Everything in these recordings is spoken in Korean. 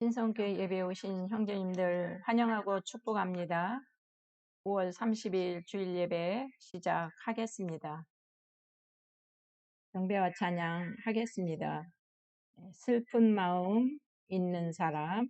신성교회 예배에 오신 형제님들 환영하고 축복합니다. 5월 30일 주일 예배 시작하겠습니다. 경배와 찬양 하겠습니다. 슬픈 마음 있는 사람.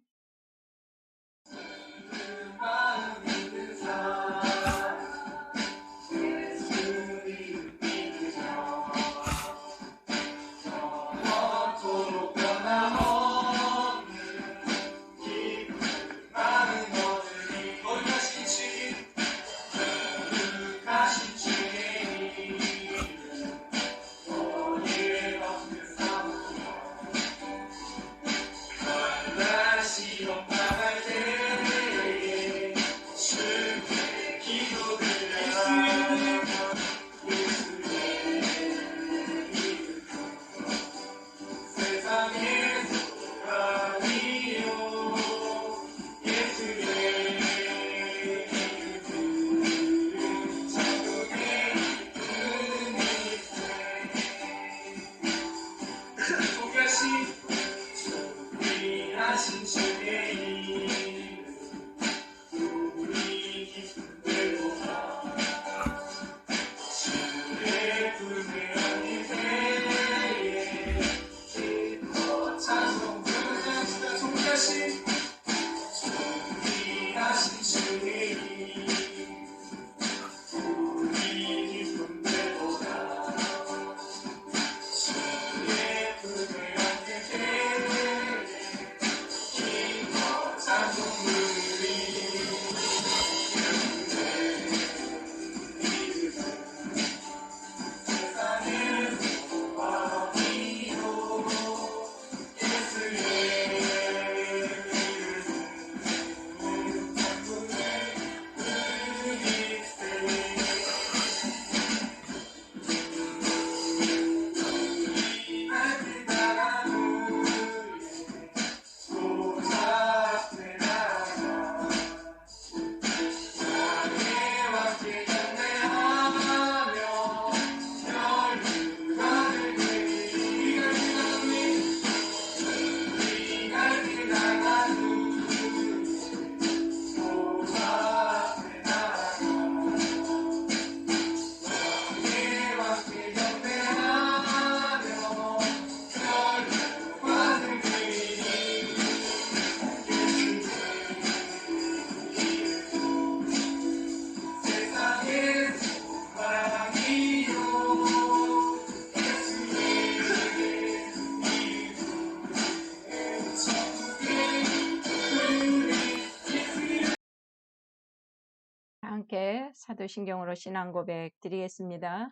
함께 사도신경으로 신앙 고백 드리겠습니다.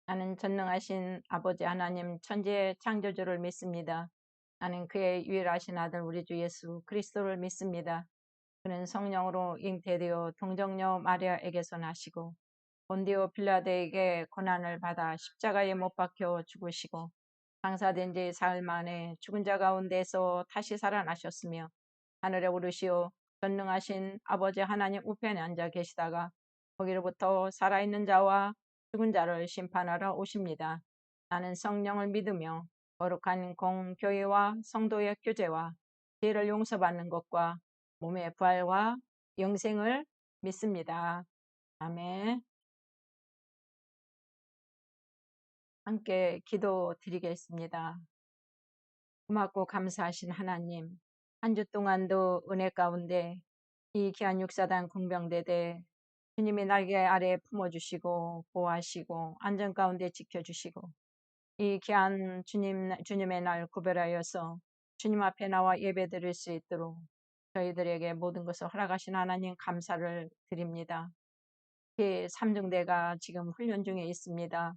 나는 전능하신 아버지 하나님 천지의 창조주를 믿습니다. 나는 그의 유일하신 아들 우리 주 예수 그리스도를 믿습니다. 그는 성령으로 잉태되어 동정녀 마리아에게서 나시고 본디오 빌라도에게 고난을 받아 십자가에 못 박혀 죽으시고 장사된 지 사흘 만에 죽은 자 가운데서 다시 살아나셨으며 하늘에 오르시어 전능하신 아버지 하나님 우편에 앉아 계시다가 거기로부터 살아있는 자와 죽은 자를 심판하러 오십니다. 나는 성령을 믿으며 거룩한 공교회와 성도의 교제와 죄를 용서받는 것과 몸의 부활과 영생을 믿습니다. 아멘. 함께 기도 드리겠습니다. 고맙고 감사하신 하나님, 한 주 동안도 은혜 가운데 이 귀한 육사단 공병대대 주님의 날개 아래 품어주시고 보호하시고 안전 가운데 지켜주시고 이 귀한 주님의 날 구별하여서 주님 앞에 나와 예배 드릴 수 있도록 저희들에게 모든 것을 허락하신 하나님 감사를 드립니다. 제3중대가 지금 훈련 중에 있습니다.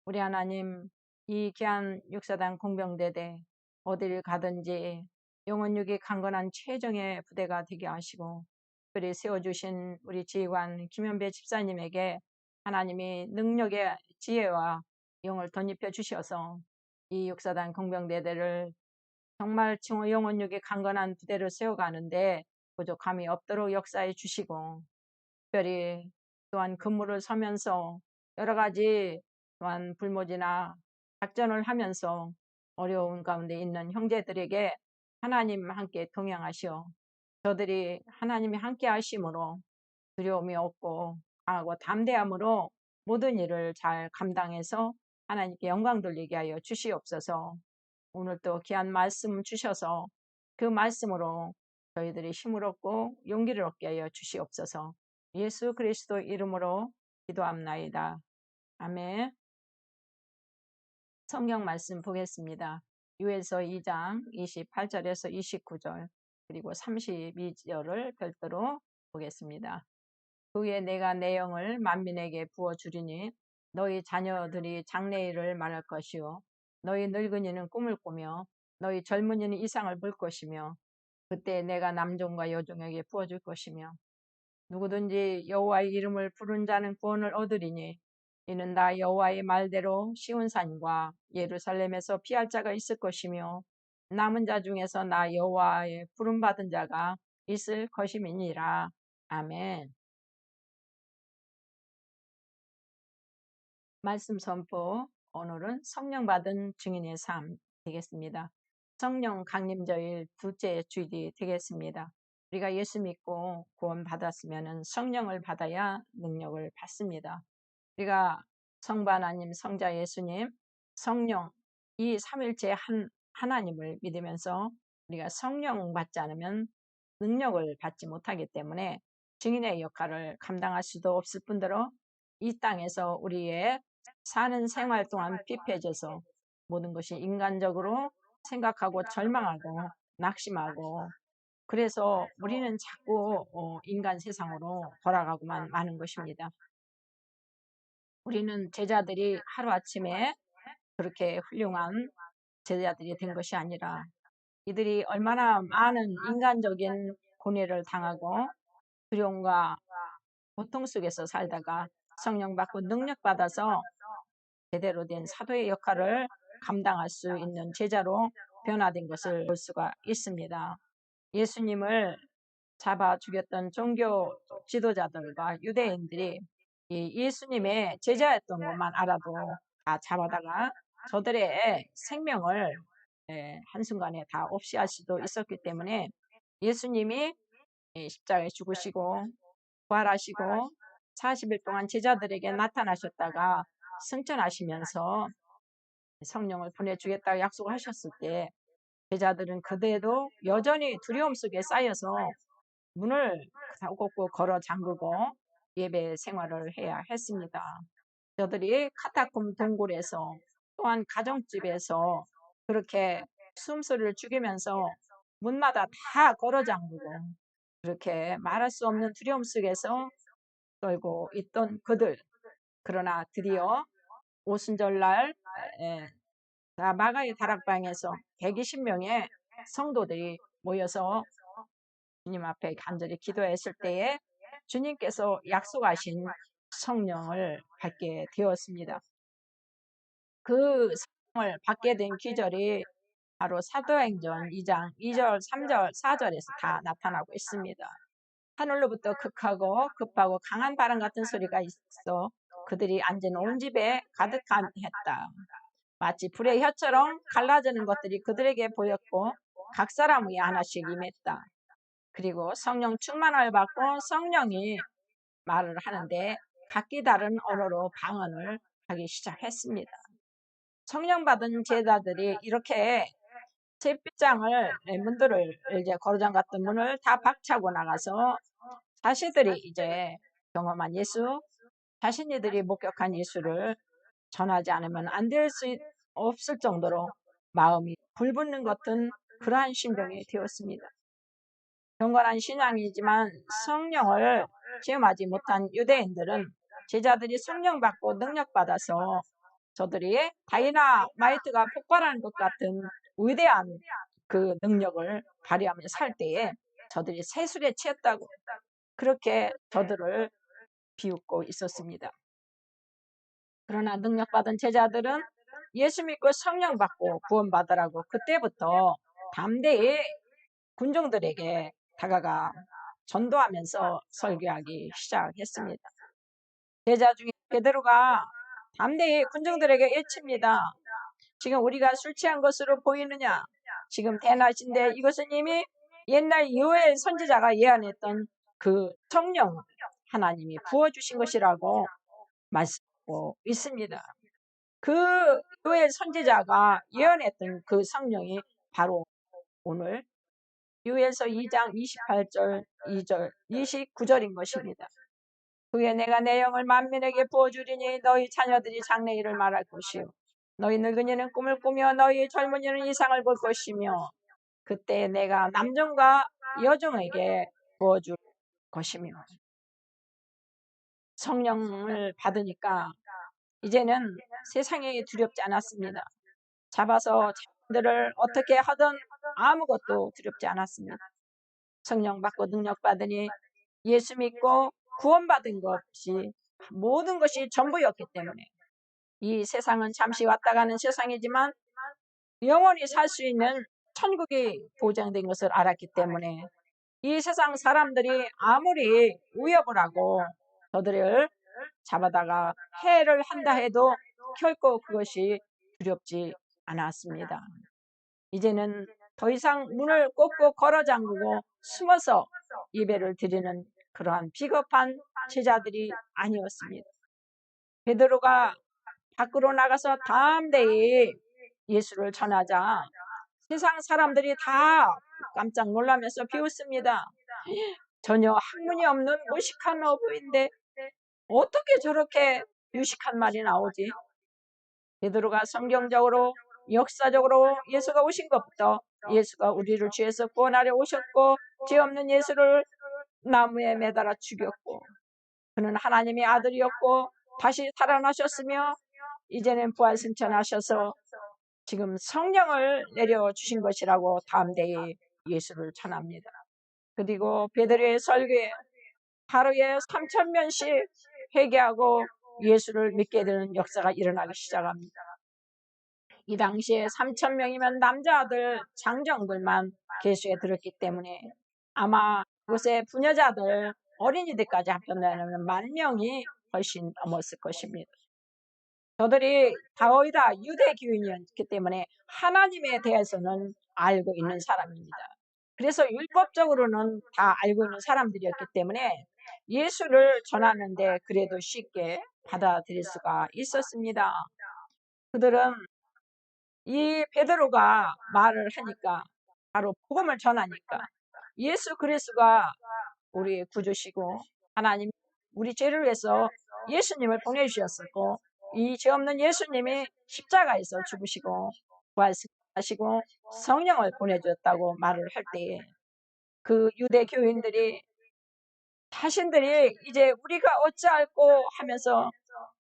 우리 하나님 이 귀한 육사단 공병대대 어디를 가든지 영혼육이 강건한 최정의 부대가 되게 하시고 특별히 세워주신 우리 지휘관 김현배 집사님에게 하나님이 능력의 지혜와 영을 덧입혀 주셔서 이 육사단 공병대대를 정말 영혼육이 강건한 부대를 세워가는데 부족함이 없도록 역사해 주시고 특별히 또한 근무를 서면서 여러 가지 또한 불모지나 작전을 하면서 어려운 가운데 있는 형제들에게 하나님 함께 동행하시오. 저들이 하나님이 함께 하심으로 두려움이 없고 강하고 담대함으로 모든 일을 잘 감당해서 하나님께 영광 돌리게 하여 주시옵소서. 오늘 또 귀한 말씀 주셔서 그 말씀으로 저희들이 힘을 얻고 용기를 얻게 하여 주시옵소서. 예수 그리스도 이름으로 기도합나이다. 아멘. 성경 말씀 보겠습니다. 요에서 2장 28절에서 29절 그리고 32절을 별도로 보겠습니다. 후에 내가 내 영을 만민에게 부어주리니 너희 자녀들이 장래일을 말할 것이요 너희 늙은이는 꿈을 꾸며 너희 젊은이는 이상을 볼 것이며 그때 내가 남종과 여종에게 부어줄 것이며 누구든지 여호와의 이름을 부른 자는 구원을 얻으리니 이는 나 여호와의 말대로 시온산과 예루살렘에서 피할 자가 있을 것이며 남은 자 중에서 나 여호와의 부름받은 자가 있을 것임이니라. 아멘. 말씀 선포. 오늘은 성령 받은 증인의 삶 되겠습니다. 성령 강림절일 둘째 주일이 되겠습니다. 우리가 예수 믿고 구원 받았으면 성령을 받아야 능력을 받습니다. 우리가 성부 하나님, 성자 예수님, 성령 이 삼일체 하나님을 믿으면서 우리가 성령 받지 않으면 능력을 받지 못하기 때문에 증인의 역할을 감당할 수도 없을 뿐더러 이 땅에서 우리의 사는 생활 동안 피폐해져서 모든 것이 인간적으로 생각하고 절망하고 낙심하고 그래서 우리는 자꾸 인간 세상으로 돌아가고만 마는 것입니다. 우리는 제자들이 하루아침에 그렇게 훌륭한 제자들이 된 것이 아니라 이들이 얼마나 많은 인간적인 고뇌를 당하고 두려움과 고통 속에서 살다가 성령 받고 능력 받아서 제대로 된 사도의 역할을 감당할 수 있는 제자로 변화된 것을 볼 수가 있습니다. 예수님을 잡아 죽였던 종교 지도자들과 유대인들이 예수님의 제자였던 것만 알아도 다 잡아다가 저들의 생명을 한순간에 다 없이 할 수도 있었기 때문에 예수님이 십자가에 죽으시고 부활하시고 40일 동안 제자들에게 나타나셨다가 승천하시면서 성령을 보내주겠다고 약속하셨을 때 제자들은 그대도 여전히 두려움 속에 쌓여서 문을 꼭꼭 걸어 잠그고 예배 생활을 해야 했습니다. 저들이 카타콤 동굴에서 또한 가정집에서 그렇게 숨소리를 죽이면서 문마다 다 걸어 잠그고 그렇게 말할 수 없는 두려움 속에서 떨고 있던 그들. 그러나 드디어 오순절날 마가의 다락방에서 120명의 성도들이 모여서 주님 앞에 간절히 기도했을 때에 주님께서 약속하신 성령을 받게 되었습니다. 그 성령을 받게 된 기절이 바로 사도행전 2장 2절, 3절, 4절에서 다 나타나고 있습니다. 하늘로부터 극하고 급하고 강한 바람 같은 소리가 있어 그들이 앉은 온 집에 가득했다. 마치 불의 혀처럼 갈라지는 것들이 그들에게 보였고 각 사람 위에 하나씩 임했다. 그리고 성령 충만을 받고 성령이 말을 하는데 각기 다른 언어로 방언을 하기 시작했습니다. 성령 받은 제자들이 이렇게 잿빛장을 문들을 이제 거루장같은 문을 다 박차고 나가서 자신들이 이제 경험한 예수, 자신이들이 목격한 예수를 전하지 않으면 안 될 수 없을 정도로 마음이 불붙는 같은 그러한 심정이 되었습니다. 경건한 신앙이지만 성령을 체험하지 못한 유대인들은 제자들이 성령 받고 능력 받아서 저들이 다이나마이트가 폭발하는 것 같은 위대한 그 능력을 발휘하며 살 때에 저들이 세술에 취했다고 그렇게 저들을 비웃고 있었습니다. 그러나 능력받은 제자들은 예수 믿고 성령 받고 구원받으라고 그때부터 담대히 군중들에게 다가가 전도하면서 설교하기 시작했습니다. 제자 중에 베드로가 담대히 군중들에게 외칩니다. 지금 우리가 술 취한 것으로 보이느냐? 지금 대낮인데 이것은 이미 옛날 요엘 선지자가 예언했던 그 성령 하나님이 부어주신 것이라고 말씀하고 있습니다. 그 요엘 선지자가 예언했던 그 성령이 바로 오늘 요엘서 2장 28절 2절 29절인 것입니다. 후에 내가 내 영을 만민에게 부어주리니 너희 자녀들이 장래일을 말할 것이요 너희 늙은이는 꿈을 꾸며 너희 젊은이는 이상을 볼 것이며 그때 내가 남종과 여종에게 부어줄 것이며 성령을 받으니까 이제는 세상이 두렵지 않았습니다. 잡아서 자녀들을 어떻게 하든 아무것도 두렵지 않았습니다. 성령 받고 능력 받으니 예수 믿고 구원받은 것이 모든 것이 전부였기 때문에 이 세상은 잠시 왔다 가는 세상이지만 영원히 살 수 있는 천국이 보장된 것을 알았기 때문에 이 세상 사람들이 아무리 위협을 하고 저들을 잡아다가 해를 한다 해도 결코 그것이 두렵지 않았습니다. 이제는 더 이상 문을 꼭꼭 걸어 잠그고 숨어서 예배를 드리는 그러한 비겁한 제자들이 아니었습니다. 베드로가 밖으로 나가서 담대히 예수를 전하자 세상 사람들이 다 깜짝 놀라면서 비웃습니다. 전혀 학문이 없는 무식한 어부인데 어떻게 저렇게 유식한 말이 나오지? 베드로가 성경적으로 역사적으로 예수가 오신 것부터 예수가 우리를 죄에서 구원하려 오셨고 죄 없는 예수를 나무에 매달아 죽였고 그는 하나님의 아들이었고 다시 살아나셨으며 이제는 부활승천하셔서 지금 성령을 내려주신 것이라고 담대히 예수를 전합니다. 그리고 베드로의 설교에 하루에 3,000명씩 회개하고 예수를 믿게 되는 역사가 일어나기 시작합니다. 이 당시에 3,000명이면 남자들, 장정들만 계수에 들었기 때문에 아마 그곳에 부녀자들, 어린이들까지 합쳐내면 10,000명이 훨씬 넘었을 것입니다. 저들이 거의 다 유대교인이었기 때문에 하나님에 대해서는 알고 있는 사람입니다. 그래서 율법적으로는 다 알고 있는 사람들이었기 때문에 예수를 전하는데 그래도 쉽게 받아들일 수가 있었습니다. 그들은 이 베드로가 말을 하니까 바로 복음을 전하니까 예수 그리스도가 우리의 구주시고 하나님 우리 죄를 위해서 예수님을 보내주셨었고 이 죄 없는 예수님이 십자가에서 죽으시고 부활하시고 성령을 보내주었다고 말을 할 때에 그 유대 교인들이 자신들이 이제 우리가 어찌할꼬 하면서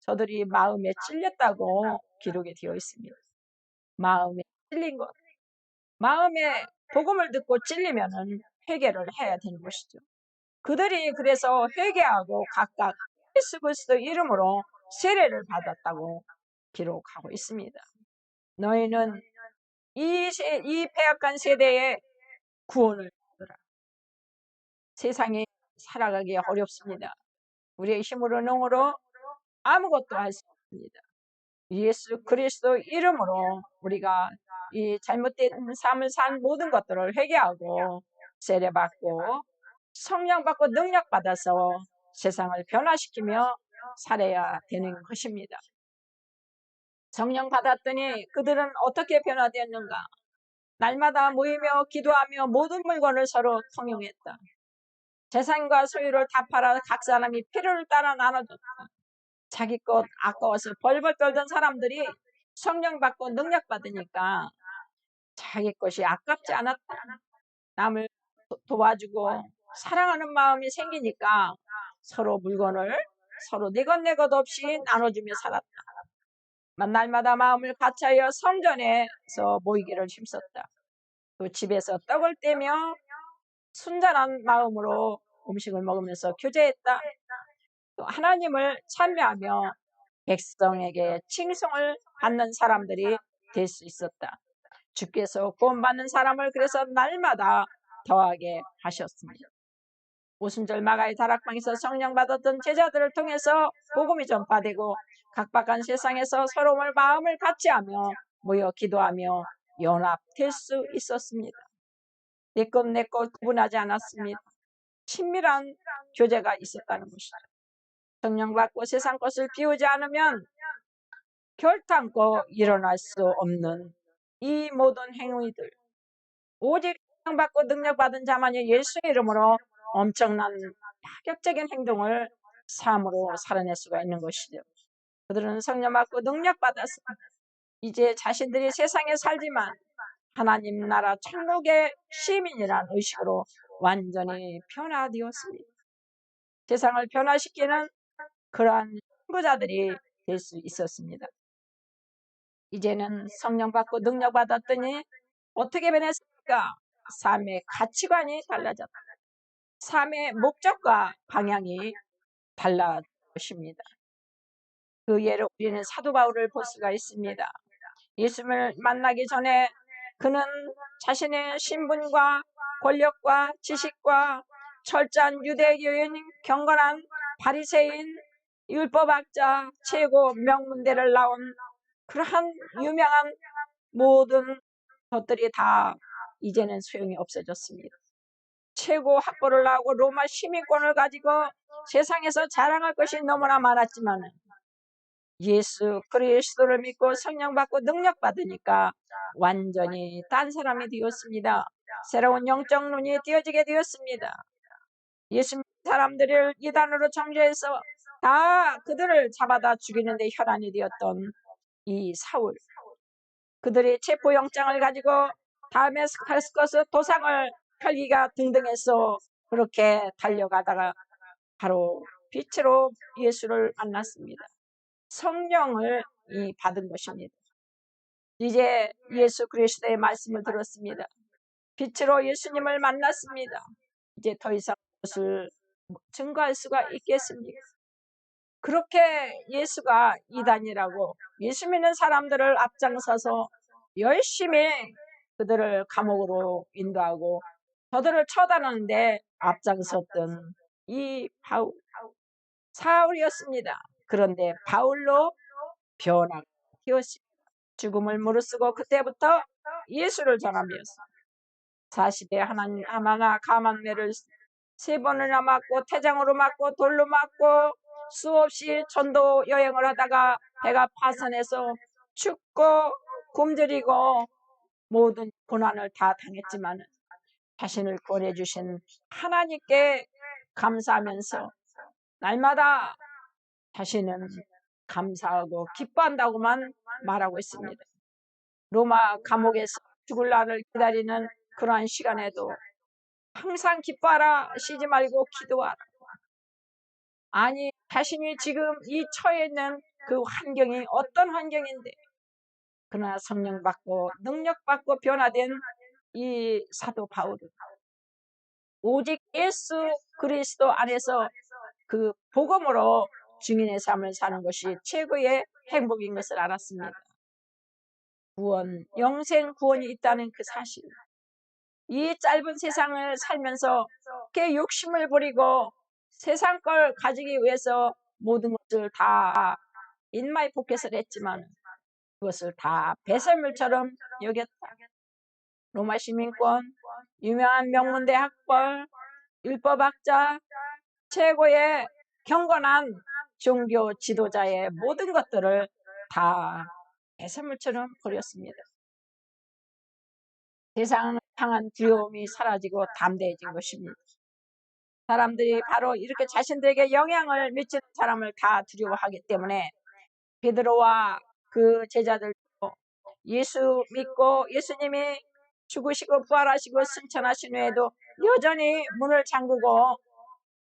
저들이 마음에 찔렸다고 기록이 되어 있습니다. 마음에 찔린 것. 마음에 복음을 듣고 찔리면은 회개를 해야 되는 것이죠. 그들이 그래서 회개하고 각각 예수 그리스도 이름으로 세례를 받았다고 기록하고 있습니다. 너희는 이 패악한 세대에 구원을 받으라. 세상에 살아가기 어렵습니다. 우리의 힘으로 능으로 아무것도 할 수 없습니다. 예수 그리스도 이름으로 우리가 이 잘못된 삶을 산 모든 것들을 회개하고 세례받고 성령 받고 능력 받아서 세상을 변화시키며 살아야 되는 것입니다. 성령 받았더니 그들은 어떻게 변화되었는가? 날마다 모이며 기도하며 모든 물건을 서로 통용했다. 재산과 소유를 다 팔아 각 사람이 필요를 따라 나눠줬다. 자기 것 아까워서 벌벌 떨던 사람들이 성령 받고 능력 받으니까 자기 것이 아깝지 않았다. 남을 도와주고 사랑하는 마음이 생기니까 서로 물건을 서로 내 것 내 것 없이 나눠주며 살았다. 날마다 마음을 같이하여 성전에서 모이기를 힘썼다. 또 집에서 떡을 떼며 순전한 마음으로 음식을 먹으면서 교제했다. 또 하나님을 찬미하며 백성에게 칭송을 받는 사람들이 될 수 있었다. 주께서 구원받는 사람을 그래서 날마다 더하게 하셨습니다. 오순절 마가의 다락방에서 성령 받았던 제자들을 통해서 복음이 전파되고 각박한 세상에서 서로를 마음을 같이하며 모여 기도하며 연합될 수 있었습니다. 내 것 구분하지 않았습니다. 친밀한 교제가 있었다는 것이죠. 성령 받고 세상 것을 비우지 않으면 결단코 일어날 수 없는 이 모든 행위들, 오직 성령 받고 능력 받은 자만이 예수의 이름으로 엄청난 파격적인 행동을 삶으로 살아낼 수가 있는 것이죠. 그들은 성령 받고 능력 받아서 이제 자신들이 세상에 살지만 하나님 나라 천국의 시민이라는 의식으로 완전히 변화되었습니다. 세상을 변화시키는 그러한 선구자들이 될 수 있었습니다. 이제는 성령 받고 능력 받았더니 어떻게 변했습니까? 삶의 가치관이 달라졌다. 삶의 목적과 방향이 달라진 것입니다. 그 예로 우리는 사도 바울을 볼 수가 있습니다. 예수님을 만나기 전에 그는 자신의 신분과 권력과 지식과 철저한 유대교인, 경건한 바리새인, 율법학자, 최고 명문대를 나온 그러한 유명한 모든 것들이 다 이제는 소용이 없어졌습니다. 최고 학벌을 나오고 로마 시민권을 가지고 세상에서 자랑할 것이 너무나 많았지만 예수 그리스도를 믿고 성령 받고 능력 받으니까 완전히 딴 사람이 되었습니다. 새로운 영적 눈이 띄어지게 되었습니다. 예수 믿는 사람들을 이단으로 정죄해서 다 그들을 잡아다 죽이는데 혈안이 되었던 이 사울, 그들이 체포영장을 가지고 다메스커스 도상을 펼기가 등등해서 그렇게 달려가다가 바로 빛으로 예수를 만났습니다. 성령을 받은 것입니다. 이제 예수 그리스도의 말씀을 들었습니다. 빛으로 예수님을 만났습니다. 이제 더 이상 그것을 증거할 수가 있겠습니까? 그렇게 예수가 이단이라고 예수 믿는 사람들을 앞장서서 열심히 그들을 감옥으로 인도하고 저들을 처단하는데 앞장섰던 이 바울, 사울이었습니다. 그런데 바울로 변화되었습니다. 죽음을 무릅쓰고 그때부터 예수를 전하면서 40에 하나나 가만매를 3번이나 맞고 태장으로 맞고 돌로 맞고 수없이 전도 여행을 하다가 배가 파선해서 춥고 굶주리고 모든 고난을 다 당했지만 자신을 구원해 주신 하나님께 감사하면서 날마다 자신은 감사하고 기뻐한다고만 말하고 있습니다. 로마 감옥에서 죽을 날을 기다리는 그러한 시간에도 항상 기뻐하라, 쉬지 말고 기도하라. 아니, 자신이 지금 이 처해 있는 그 환경이 어떤 환경인데, 그러나 성령 받고 능력 받고 변화된 이 사도 바울은 오직 예수 그리스도 안에서 그 복음으로 증인의 삶을 사는 것이 최고의 행복인 것을 알았습니다. 구원, 영생 구원이 있다는 그 사실. 이 짧은 세상을 살면서 이렇게 욕심을 부리고 세상 걸 가지기 위해서 모든 것을 다 인마이 포켓을 했지만 그것을 다 배설물처럼 여겼다. 로마 시민권, 유명한 명문대 학벌, 율법학자, 최고의 경건한 종교 지도자의 모든 것들을 다 배설물처럼 버렸습니다. 세상을 향한 두려움이 사라지고 담대해진 것입니다. 사람들이 바로 이렇게 자신들에게 영향을 미치는 사람을 다 두려워하기 때문에 베드로와 그 제자들도 예수 믿고 예수님이 죽으시고 부활하시고 승천하신 후에도 여전히 문을 잠그고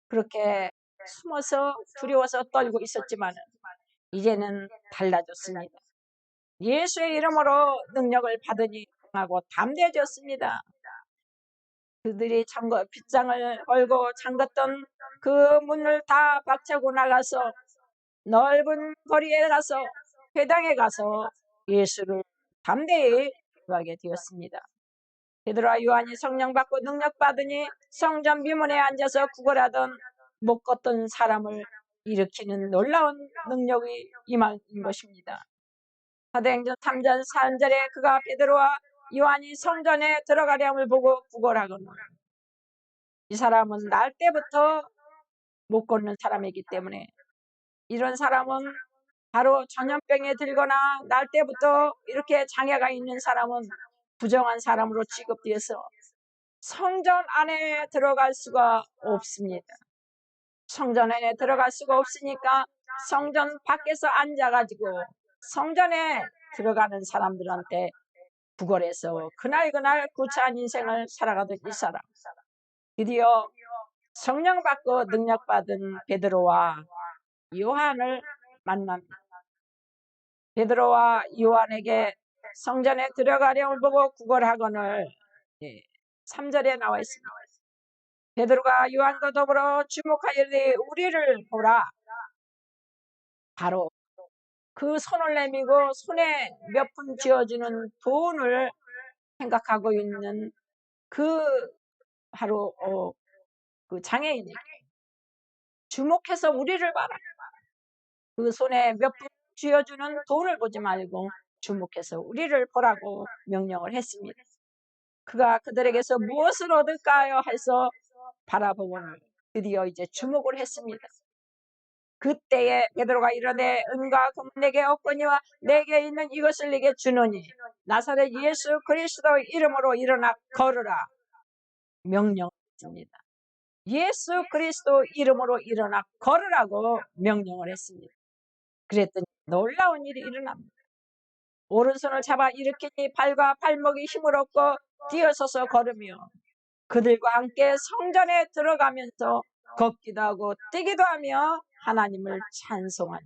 그렇게 숨어서 두려워서 떨고 있었지만 이제는 달라졌습니다. 예수의 이름으로 능력을 받으니 강하고 담대해졌습니다. 그들이 빗장을 걸고 잠갔던 그 문을 다 박차고 나가서 넓은 거리에 가서 회당에 가서 예수를 담대히 구하게 되었습니다. 베드로와 요한이 성령 받고 능력 받으니 성전 비문에 앉아서 구걸하던 못 걷던 사람을 일으키는 놀라운 능력이 임한 것입니다. 사도행전 3장 4절에 그가 베드로와 요한이 성전에 들어가려 함을 보고 구걸하거늘 이 사람은 날 때부터 못 걷는 사람이기 때문에 이런 사람은 바로 전염병에 들거나 날 때부터 이렇게 장애가 있는 사람은 부정한 사람으로 취급되어서 성전 안에 들어갈 수가 없습니다. 성전 안에 들어갈 수가 없으니까 성전 밖에서 앉아가지고 성전에 들어가는 사람들한테 구걸해서 그날 구차한 인생을 살아가던 이 사람, 드디어 성령 받고 능력 받은 베드로와 요한을 만납니다. 베드로와 요한에게 성전에 들어가려을 보고 구걸하거늘 3절에 나와 있습니다. 베드로가 요한과 더불어 주목하여 이르되 우리를 보라. 바로 그 손을 내밀고 손에 몇 푼 쥐어주는 돈을 생각하고 있는 그 바로 그 장애인이 주목해서 우리를 봐라. 그 손에 몇 푼 쥐어주는 돈을 보지 말고 주목해서 우리를 보라고 명령을 했습니다. 그가 그들에게서 무엇을 얻을까요? 해서 바라보고는 드디어 이제 주목을 했습니다. 그때에 베드로가 이르되 은과 금 내게 없거니와 내게 있는 이것을 네게 주노니 나사렛 예수 그리스도 이름으로 일어나 걸으라 명령했습니다. 예수 그리스도 이름으로 일어나 걸으라고 명령을 했습니다. 그랬더니 놀라운 일이 일어납니다. 오른손을 잡아 일으키니 발과 발목이 힘을 얻고 뛰어서서 걸으며 그들과 함께 성전에 들어가면서 걷기도 하고 뛰기도 하며 하나님을 찬송하니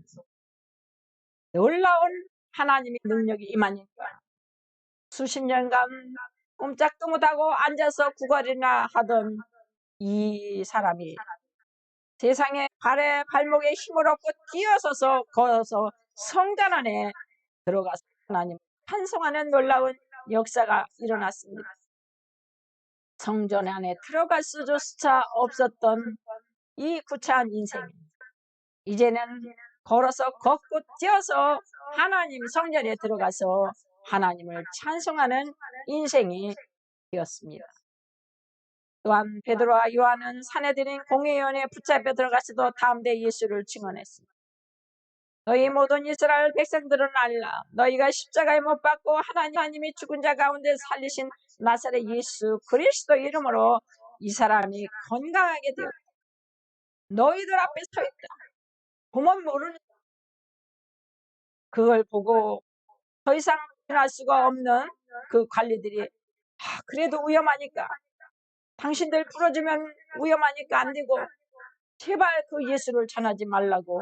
놀라운 하나님의 능력이 임하니까 수십 년간 꼼짝도 못하고 앉아서 구걸이나 하던 이 사람이 세상에 발에 발목에 힘을 얻고 뛰어서서 걸어서 성전 안에 들어가서 하나님을 찬송하는 놀라운 역사가 일어났습니다. 성전 안에 들어갈 수조차 없었던 이 구차한 인생, 이제는 걸어서 걷고 뛰어서 하나님 성전에 들어가서 하나님을 찬송하는 인생이 되었습니다. 또한 베드로와 요한은 산에 들인 공회원에 붙잡혀 들어가서도 다음대 예수를 증언했습니다. 너희 모든 이스라엘 백성들은 알라. 너희가 십자가에 못 박고 하나님이 죽은 자 가운데 살리신 나사렛 예수 그리스도 이름으로 이 사람이 건강하게 되었다. 너희들 앞에 서 있다. 보면 모르는 그걸 보고 더 이상 일어날 수가 없는 그 관리들이 그래도 위험하니까 당신들 풀어주면 위험하니까 안 되고 제발 그 예수를 전하지 말라고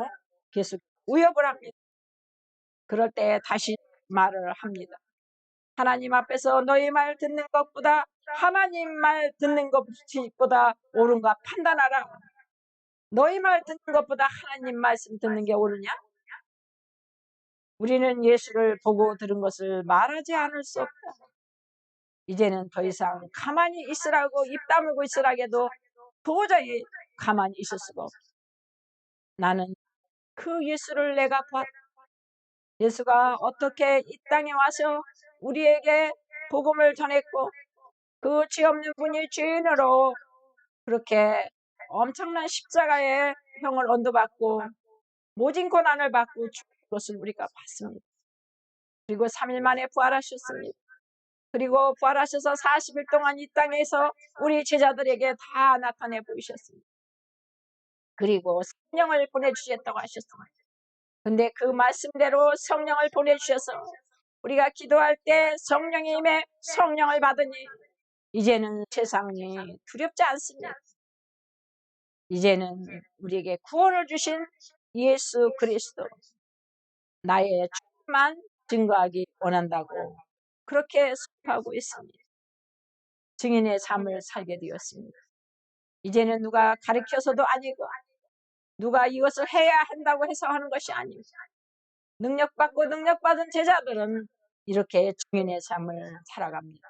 계속 위협을 합니다. 그럴 때 다시 말을 합니다. 하나님 앞에서 너희 말 듣는 것보다 하나님 말 듣는 것보다 옳은가 판단하라. 너희 말 듣는 것보다 하나님 말씀 듣는 게 옳으냐? 우리는 예수를 보고 들은 것을 말하지 않을 수 없다. 이제는 더 이상 가만히 있으라고 입 다물고 있으라고 해도 도저히 가만히 있을 수가 없다. 나는 그 예수를 내가 봤다. 예수가 어떻게 이 땅에 와서 우리에게 복음을 전했고 그 죄 없는 분이 죄인으로 그렇게 엄청난 십자가의 형을 언도받고 모진 고난을 받고 죽은 것을 우리가 봤습니다. 그리고 3일 만에 부활하셨습니다. 그리고 부활하셔서 40일 동안 이 땅에서 우리 제자들에게 다 나타내 보이셨습니다. 그리고 성령을 보내주셨다고 하셨습니다. 근데 그 말씀대로 성령을 보내주셔서 우리가 기도할 때 성령의 임에 성령을 받으니 이제는 세상이 두렵지 않습니다. 이제는 우리에게 구원을 주신 예수 그리스도 나의 죄만 증거하기 원한다고 그렇게 선포하고 있습니다. 증인의 삶을 살게 되었습니다. 이제는 누가 가르쳐서도 아니고 누가 이것을 해야 한다고 해서 하는 것이 아닙니다. 능력받고 능력받은 제자들은 이렇게 증인의 삶을 살아갑니다.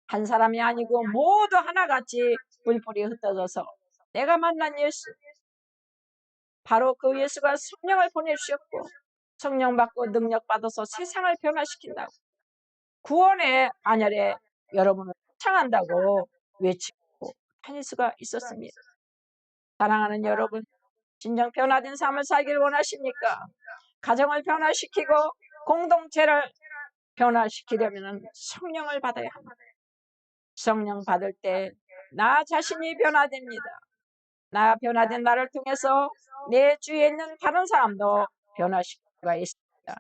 한 사람이 아니고 모두 하나같이 뿔뿔이 흩어져서 내가 만난 예수, 바로 그 예수가 성령을 보내주셨고 성령 받고 능력 받아서 세상을 변화시킨다고 구원의 반열에 여러분을 초청한다고 외치고 다닐 수가 있었습니다. 사랑하는 여러분, 진정 변화된 삶을 살길 원하십니까? 가정을 변화시키고 공동체를 변화시키려면 성령을 받아야 합니다. 성령 받을 때 나 자신이 변화됩니다. 나 변화된 나를 통해서 내 주위에 있는 다른 사람도 변화시킬 수가 있습니다.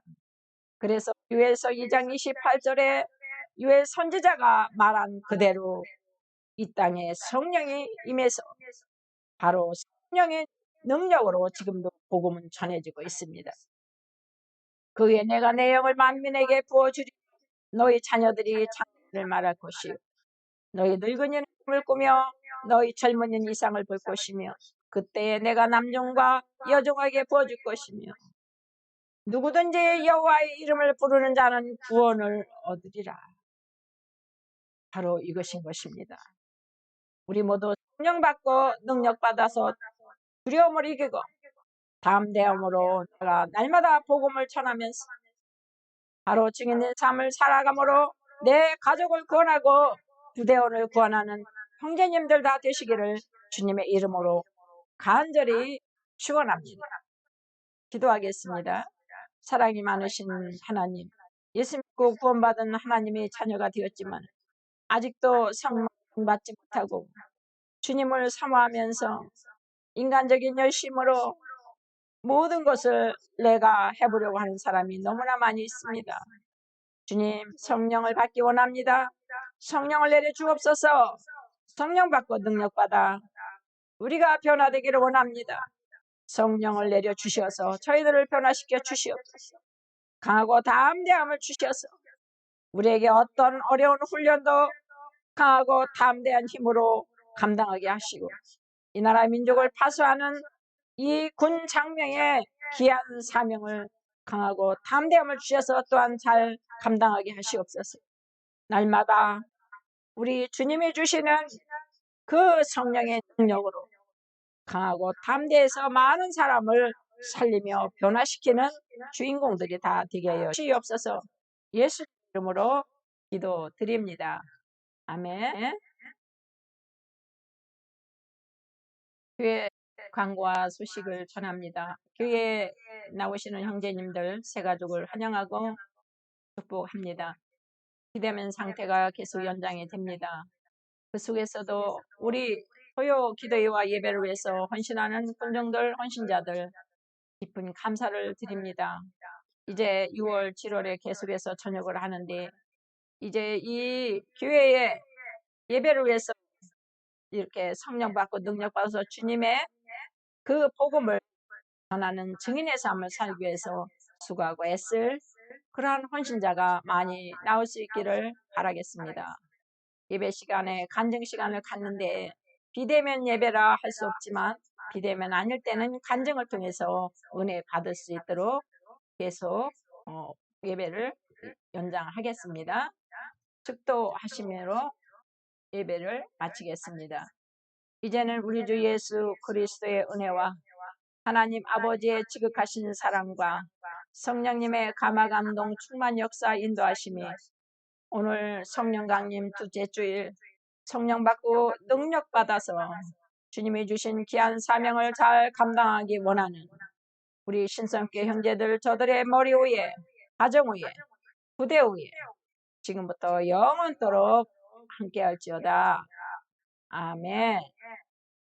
그래서 유엘서 2장 28절에 유엘 선지자가 말한 그대로 이 땅에 성령이 임해서 바로 성령의 능력으로 지금도 복음은 전해지고 있습니다. 그 후에 내가 내 영을 만민에게 부어주리. 너희 자녀들이 장래를 말할 것이요 너희 늙은이는 꿈을 꾸며 너희 젊은이는 이상을 볼 것이며 그때에 내가 남종과 여종에게 부어줄 것이며 누구든지 여호와의 이름을 부르는 자는 구원을 얻으리라. 바로 이것인 것입니다. 우리 모두 성령 받고 능력 받아서 두려움을 이기고 담대함으로 내가 날마다 복음을 전하면서 바로 증인의 삶을 살아감으로 내 가족을 구원하고 부대원을 구원하는 형제님들 다 되시기를 주님의 이름으로 간절히 축원합니다. 기도하겠습니다. 사랑이 많으신 하나님, 예수 믿고 구원받은 하나님의 자녀가 되었지만 아직도 성령 받지 못하고 주님을 사모하면서 인간적인 열심으로 모든 것을 내가 해보려고 하는 사람이 너무나 많이 있습니다. 주님, 성령을 받기 원합니다. 성령을 내려 주옵소서. 성령 받고 능력 받아 우리가 변화되기를 원합니다. 성령을 내려 주셔서 저희들을 변화시켜 주시옵소서. 강하고 담대함을 주셔서 우리에게 어떤 어려운 훈련도 강하고 담대한 힘으로 감당하게 하시고 이 나라 민족을 파수하는 이 군 장병의 귀한 사명을 강하고 담대함을 주셔서 또한 잘 감당하게 하시옵소서. 날마다 우리 주님이 주시는 그 성령의 능력으로 강하고 담대해서 많은 사람을 살리며 변화시키는 주인공들이 다 되게 하여 주시옵소서. 예수 이름으로 기도드립니다. 아멘. 교회 광고와 소식을 전합니다. 교회에 나오시는 형제님들 새가족을 환영하고 축복합니다. 기대면 상태가 계속 연장이 됩니다. 그 속에서도 우리 토요 기도회와 예배를 위해서 헌신하는 군정들, 헌신자들 깊은 감사를 드립니다. 이제 6월, 7월에 계속해서 전역을 하는데 이제 이 교회의 예배를 위해서 이렇게 성령 받고 능력 받아서 주님의 그 복음을 전하는 증인의 삶을 살기 위해서 수고하고 애쓸 그러한 헌신자가 많이 나올 수 있기를 바라겠습니다. 예배 시간에 간증 시간을 갖는데 비대면 예배라 할 수 없지만 비대면 아닐 때는 간증을 통해서 은혜 받을 수 있도록 계속 예배를 연장하겠습니다. 축도하시므로 예배를 마치겠습니다. 이제는 우리 주 예수 그리스도의 은혜와 하나님 아버지의 지극하신 사랑과 성령님의 감화감동 충만 역사 인도하심이 오늘 성령 강림 둘째 주일 성령 받고 능력 받아서 주님이 주신 귀한 사명을 잘 감당하기 원하는 우리 신성교회 형제들 저들의 머리 위에 가정 위에 부대 위에 지금부터 영원토록 함께 할지어다. 아멘.